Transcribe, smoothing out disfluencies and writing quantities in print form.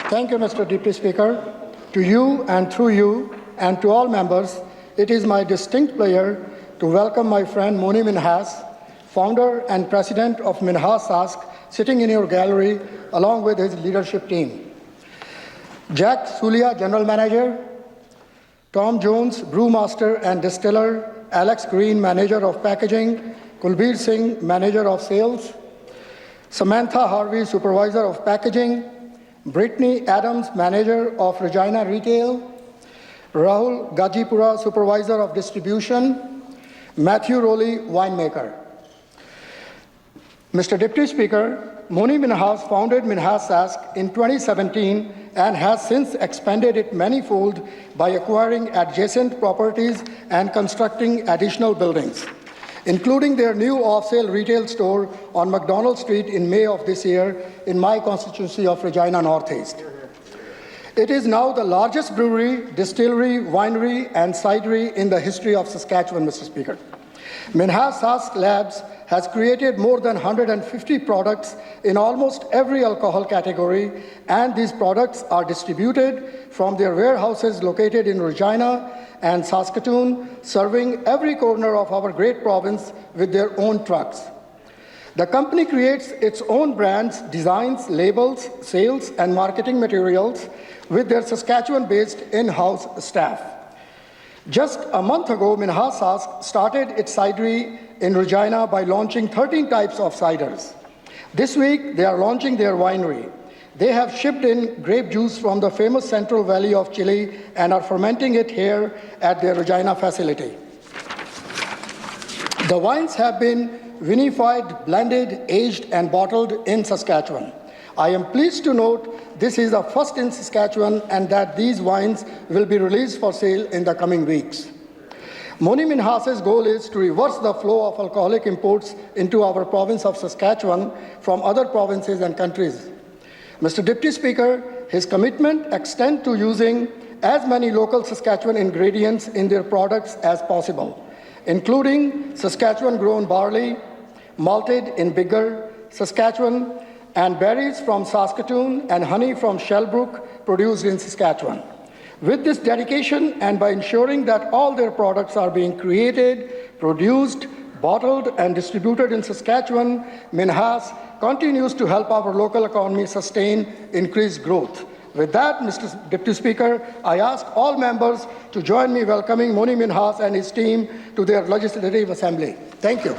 Thank you, Mr. Deputy Speaker. To you and through you and to all members, it is my distinct pleasure to welcome my friend Moni Minhas, founder and president of Minhas Sask, sitting in your gallery along with his leadership team. Jack Sulia, General Manager, Tom Jones, Brewmaster and Distiller, Alex Green, Manager of Packaging, Kulbir Singh, Manager of Sales, Samantha Harvey, Supervisor of Packaging, Brittany Adams, Manager of Regina Retail, Rahul Gajipura, Supervisor of Distribution, Matthew Rowley, Winemaker. Mr. Deputy Speaker, Moni Minhas founded Minhas Sask in 2017 and has since expanded it manifold by acquiring adjacent properties and constructing additional buildings, including their new off-sale retail store on McDonald Street in May of this year in my constituency of Regina Northeast. It is now the largest brewery, distillery, winery, and cidery in the history of Saskatchewan, Mr. Speaker. Minhas Sask Labs has created more than 150 products in almost every alcohol category, and these products are distributed from their warehouses located in Regina and Saskatoon, serving every corner of our great province with their own trucks. The company creates its own brands, designs, labels, sales, and marketing materials with their Saskatchewan-based in-house staff. Just a month ago, Minhas Sask started its cidery in Regina by launching 13 types of ciders. This week, they are launching their winery. They have shipped in grape juice from the famous Central Valley of Chile and are fermenting it here at their Regina facility. The wines have been vinified, blended, aged, and bottled in Saskatchewan. I am pleased to note this is a first in Saskatchewan and that these wines will be released for sale in the coming weeks. Moni Minhas's goal is to reverse the flow of alcoholic imports into our province of Saskatchewan from other provinces and countries. Mr. Deputy Speaker, his commitment extends to using as many local Saskatchewan ingredients in their products as possible, including Saskatchewan-grown barley, malted in Biggar, Saskatchewan, and berries from Saskatoon and honey from Shellbrook produced in Saskatchewan. With this dedication and by ensuring that all their products are being created, produced, bottled, and distributed in Saskatchewan, Minhas continues to help our local economy sustain increased growth. With that, Mr. Deputy Speaker, I ask all members to join me welcoming Moni Minhas and his team to their Legislative Assembly. Thank you.